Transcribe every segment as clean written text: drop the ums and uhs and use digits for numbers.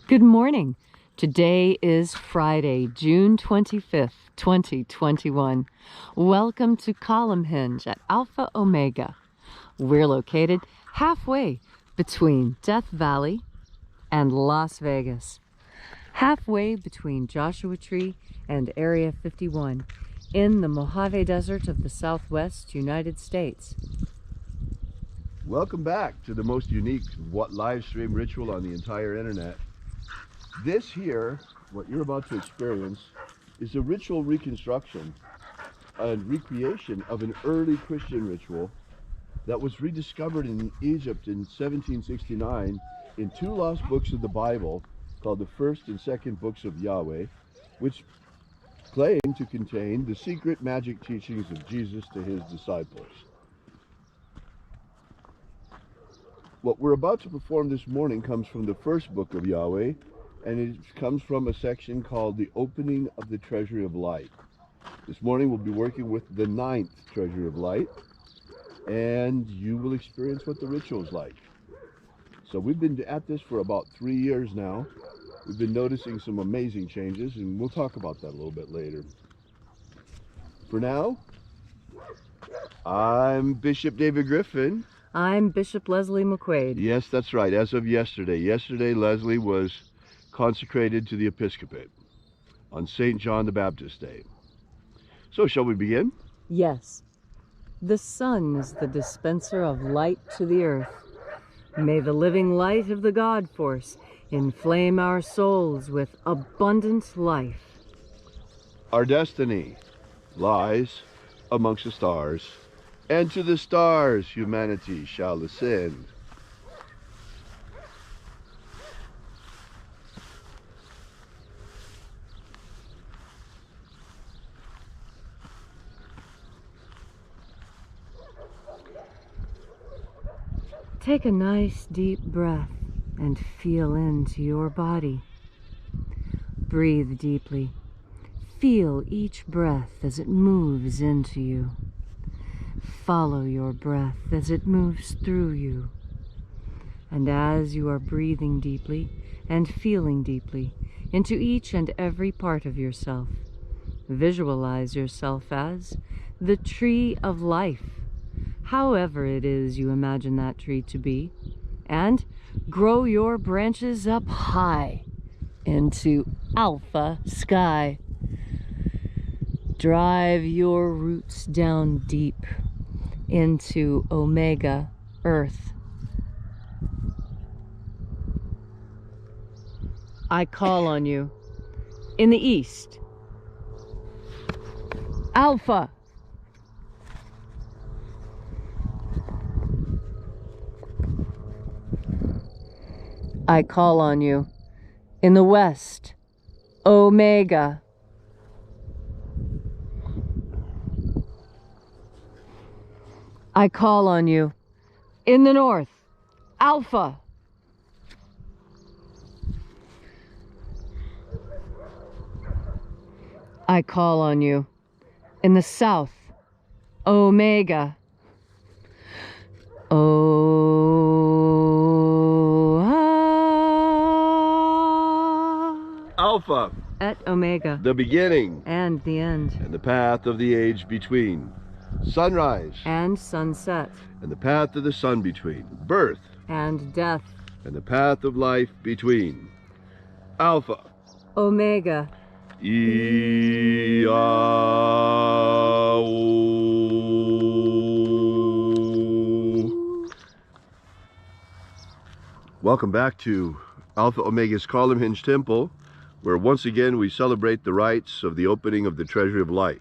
Good morning. Today is Friday, June 25th, 2021. Welcome to Column Hinge at Alpha Omega. We're located halfway between Death Valley and Las Vegas. Halfway between Joshua Tree and Area 51 in the Mojave Desert of the Southwest United States. Welcome back to the most unique live stream ritual on the entire internet. This here, what you're about to experience, is a ritual reconstruction and recreation of an early Christian ritual that was rediscovered in Egypt in 1769 in two lost books of the Bible called the First and Second Books of Yahweh, which claim to contain the secret magic teachings of Jesus to his disciples. What we're about to perform this morning comes from the first book of Yahweh, and it comes from a section called the Opening of the Treasury of Light. This morning we'll be working with the 9th Treasury of Light, and you will experience what the ritual is like. So we've been at this for about 3 years now. We've been noticing some amazing changes, and we'll talk about that a little bit later. For now, I'm Bishop David Griffin. I'm Bishop Leslie McQuaid. Yes, that's right. As of yesterday. Yesterday, Leslie was consecrated to the episcopate on St. John the Baptist Day. So, shall we begin? Yes. The sun is the dispenser of light to the earth. May the living light of the God Force inflame our souls with abundant life. Our destiny lies amongst the stars, and to the stars humanity shall ascend. Take a nice deep breath and feel into your body. Breathe deeply. Feel each breath as it moves into you. Follow your breath as it moves through you. And as you are breathing deeply and feeling deeply into each and every part of yourself, visualize yourself as the tree of life, however it is you imagine that tree to be, and grow your branches up high into alpha sky. Drive your roots down deep into omega earth. I call on you in the east, alpha. I call on you in the west, omega. I call on you in the north, alpha. I call on you in the south, omega. Alpha, et omega, the beginning and the end, and the path of the age between. Sunrise and sunset, and the path of the sun between. Birth and death, and the path of life between. Alpha, omega, Welcome back to Alpha Omega's Column Hinge Temple, where once again we celebrate the rites of the opening of the Treasury of Light.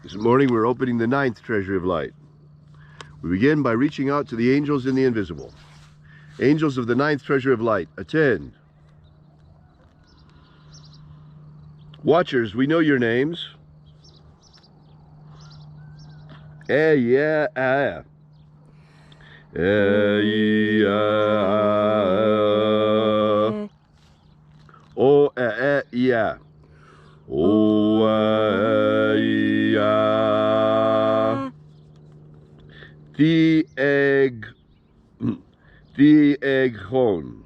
This morning we're opening the 9th Treasury of Light. We begin by reaching out to the angels in the invisible. Angels of the 9th Treasury of Light, attend. Watchers, we know your names. Yeah. Oh, yeah. Oh, yeah. The egg hon.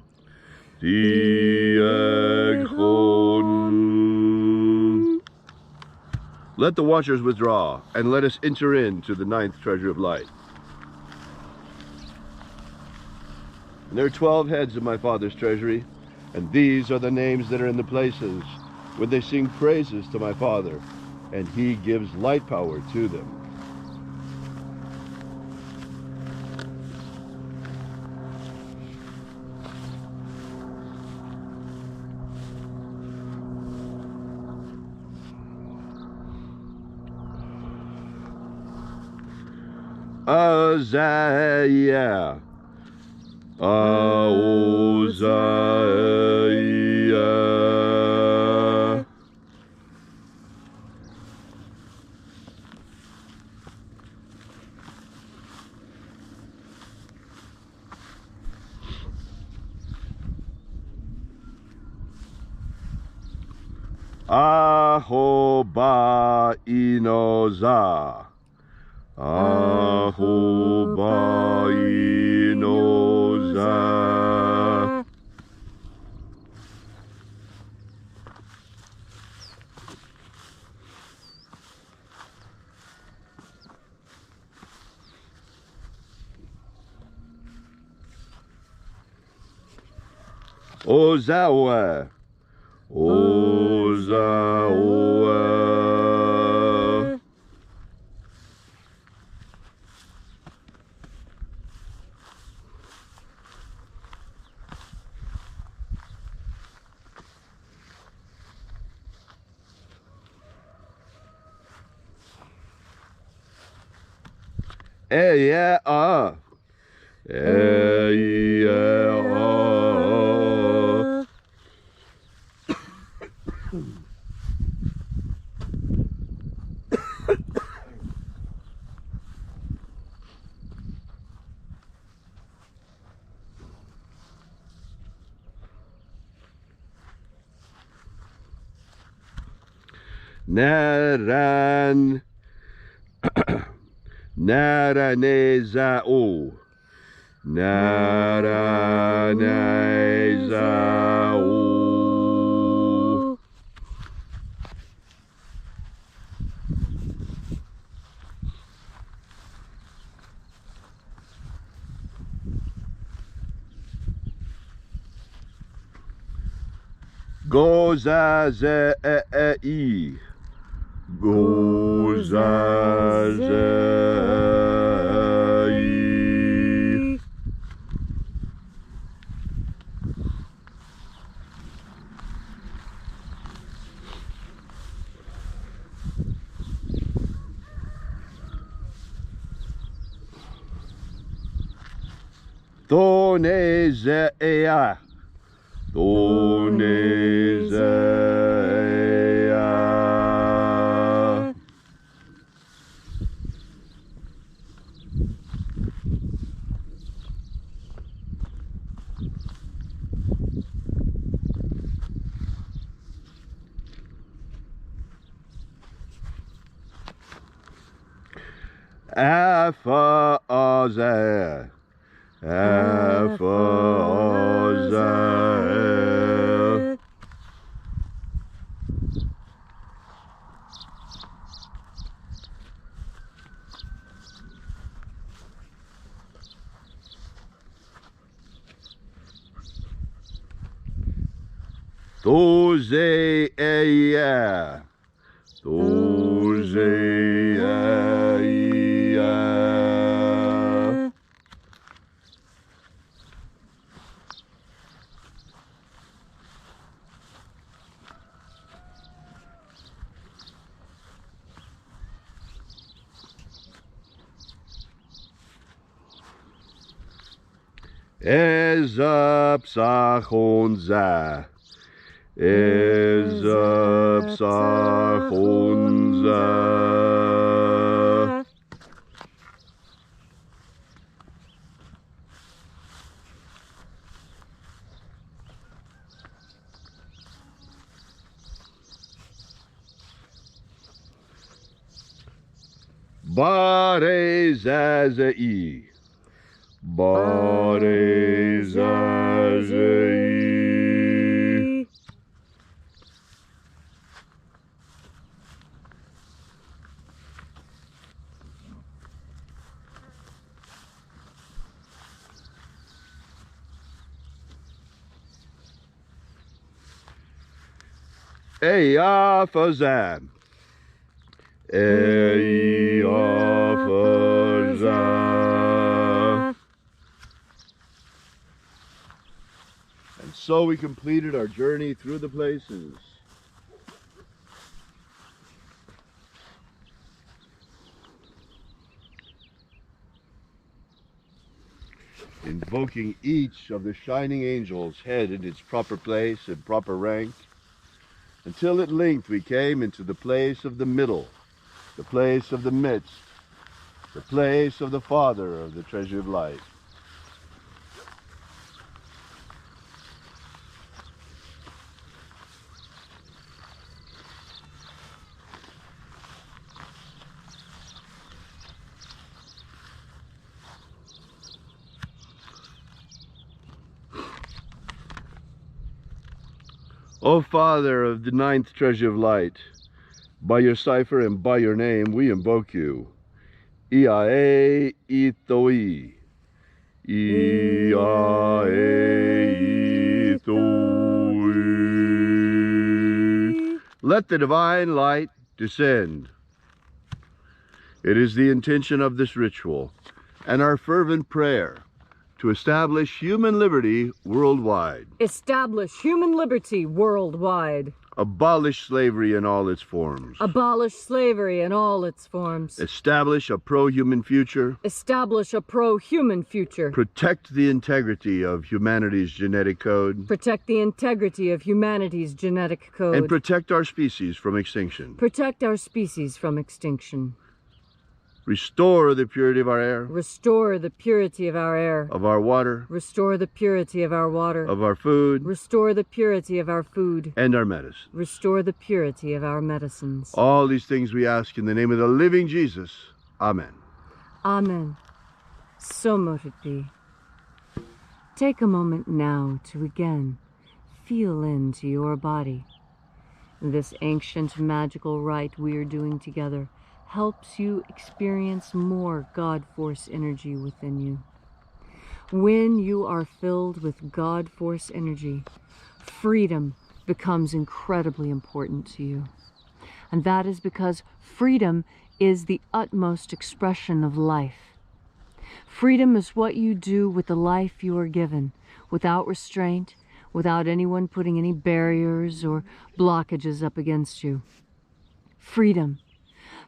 Let the watchers withdraw, and let us enter into the 9th treasure of light. And there are 12 heads of my Father's treasury, and these are the names that are in the places when they sing praises to my Father, and he gives light power to them. Uzziah, Uzziah. Ahoba Inoza. Ahoba Inoza. Ozawa. Ozawa. Yeah, Naran Naranezao Naranezao. Gozazei Gozazei. Thonezea. Thonezea. Aphazah. Aphazah. Thozea. Thozea. Ezapsachonza. Ezapsachonza. Barezazai. Barezazai. Eya Fazam. Eya Fazam. And so we completed our journey through the places. Invoking each of the shining angels' head in its proper place and proper rank, until at length we came into the place of the middle, the place of the midst, the place of the Father of the Treasure of Light. O Father of the ninth Treasure of Light, by your cipher and by your name we invoke you. Iae Itoi. Iae Itoi. Let the divine light descend. It is the intention of this ritual and our fervent prayer to establish human liberty worldwide. Establish human liberty worldwide. Abolish slavery in all its forms. Abolish slavery in all its forms. Establish a pro-human future. Establish a pro-human future. Protect the integrity of humanity's genetic code. Protect the integrity of humanity's genetic code. And protect our species from extinction. Protect our species from extinction. Restore the purity of our air. Restore the purity of our air. Of our water. Restore the purity of our water. Of our food. Restore the purity of our food. And our medicine. Restore the purity of our medicines. All these things we ask in the name of the living Jesus. Amen. Amen. So mote it be. Take a moment now to again feel into your body. This ancient magical rite we are doing together helps you experience more God Force energy within you. When you are filled with God Force energy, freedom becomes incredibly important to you. And that is because freedom is the utmost expression of life. Freedom is what you do with the life you are given, without restraint, without anyone putting any barriers or blockages up against you. Freedom.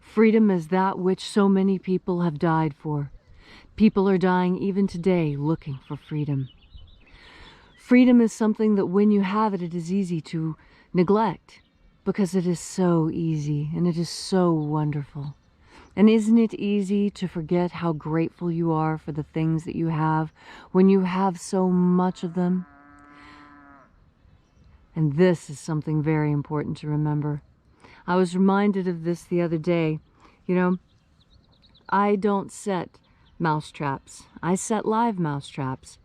Freedom is that which so many people have died for. People are dying even today looking for freedom. Freedom is something that when you have it, it is easy to neglect because it is so easy and it is so wonderful. And isn't it easy to forget how grateful you are for the things that you have when you have so much of them? And this is something very important to remember. I was reminded of this the other day. You know, I don't set mouse traps. I set live mouse traps.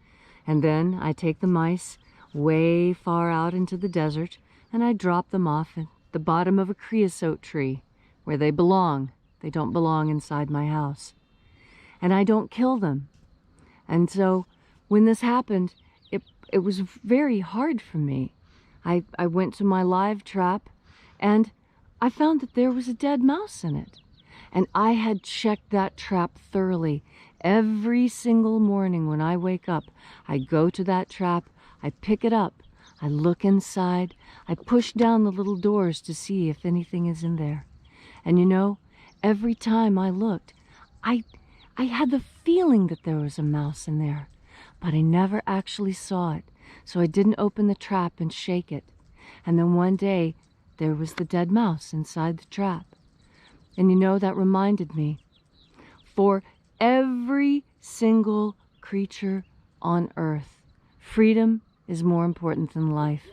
And then I take the mice way far out into the desert and I drop them off at the bottom of a creosote tree where they belong. They don't belong inside my house. And I don't kill them. And so when this happened, it was very hard for me. I went to my live trap and I found that there was a dead mouse in it. And I had checked that trap thoroughly. Every single morning when I wake up, I go to that trap, I pick it up, I look inside, I push down the little doors to see if anything is in there. And you know, every time I looked, I had the feeling that there was a mouse in there, but I never actually saw it. So I didn't open the trap and shake it. And then one day, there was the dead mouse inside the trap. And you know, that reminded me, for every single creature on earth, freedom is more important than life.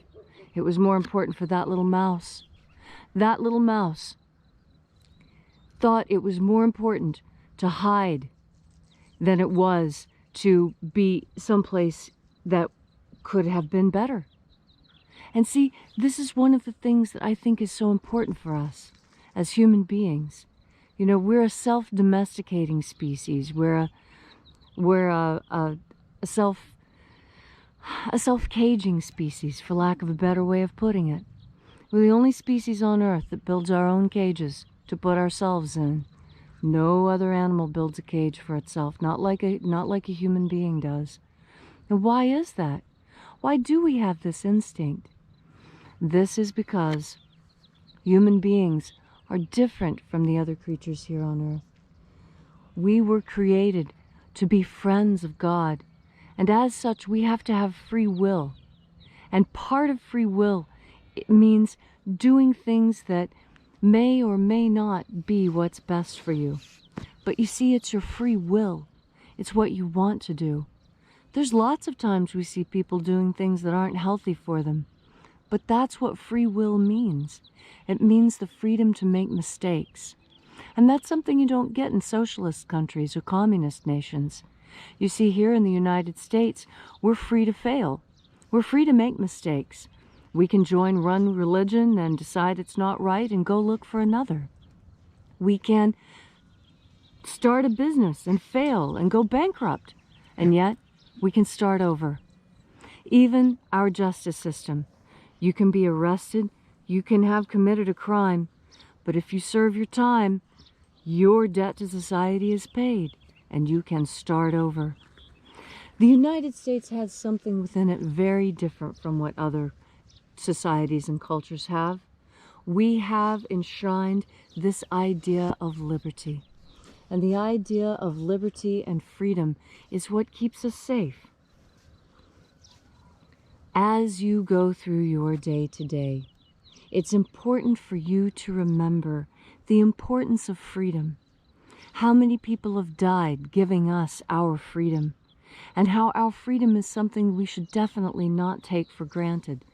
It was more important for that little mouse. That little mouse thought it was more important to hide than it was to be someplace that could have been better. And see, this is one of the things that I think is so important for us as human beings. You know, we're a self-domesticating species. We're a self-caging species, for lack of a better way of putting it. We're the only species on Earth that builds our own cages to put ourselves in. No other animal builds a cage for itself, not like a human being does. And why is that? Why do we have this instinct? This is because human beings are different from the other creatures here on Earth. We were created to be friends of God, and as such we have to have free will. And part of free will, it means doing things that may or may not be what's best for you. But you see, it's your free will. It's what you want to do. There's lots of times we see people doing things that aren't healthy for them. But that's what free will means. It means the freedom to make mistakes. And that's something you don't get in socialist countries or communist nations. You see, here in the United States, we're free to fail. We're free to make mistakes. We can join one religion and decide it's not right and go look for another. We can start a business and fail and go bankrupt. And yet, we can start over. Even our justice system. You can be arrested, you can have committed a crime, but if you serve your time, your debt to society is paid, and you can start over. The United States has something within it very different from what other societies and cultures have. We have enshrined this idea of liberty. And the idea of liberty and freedom is what keeps us safe. As you go through your day to day, it's important for you to remember the importance of freedom. How many people have died giving us our freedom, and how our freedom is something we should definitely not take for granted,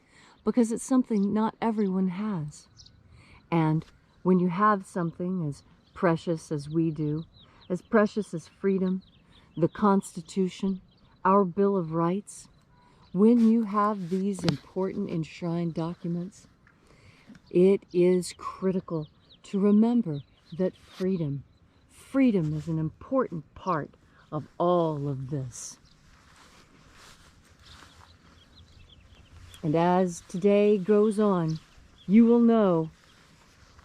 because it's something not everyone has. And when you have something as precious as we do, as precious as freedom, the Constitution, our Bill of Rights, when you have these important enshrined documents, it is critical to remember that freedom is an important part of all of this. And as today goes on, you will know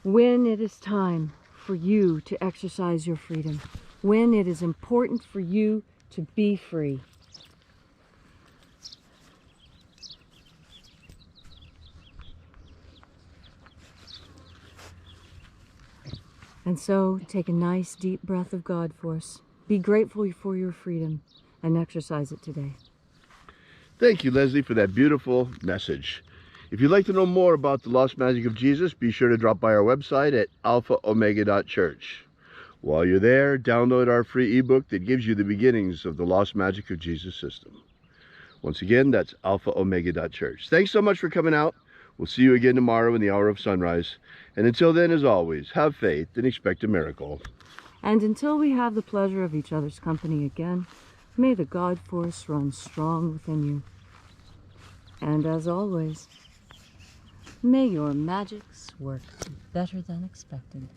when it is time for you to exercise your freedom, when it is important for you to be free. And so, take a nice deep breath of God force. Be grateful for your freedom and exercise it today. Thank you, Leslie, for that beautiful message. If you'd like to know more about the Lost Magic of Jesus, be sure to drop by our website at alphaomega.church. While you're there, download our free ebook that gives you the beginnings of the Lost Magic of Jesus system. Once again, that's alphaomega.church. Thanks so much for coming out. We'll see you again tomorrow in the hour of sunrise. And until then, as always, have faith and expect a miracle. And until we have the pleasure of each other's company again, may the God force run strong within you. And as always, may your magics work better than expected.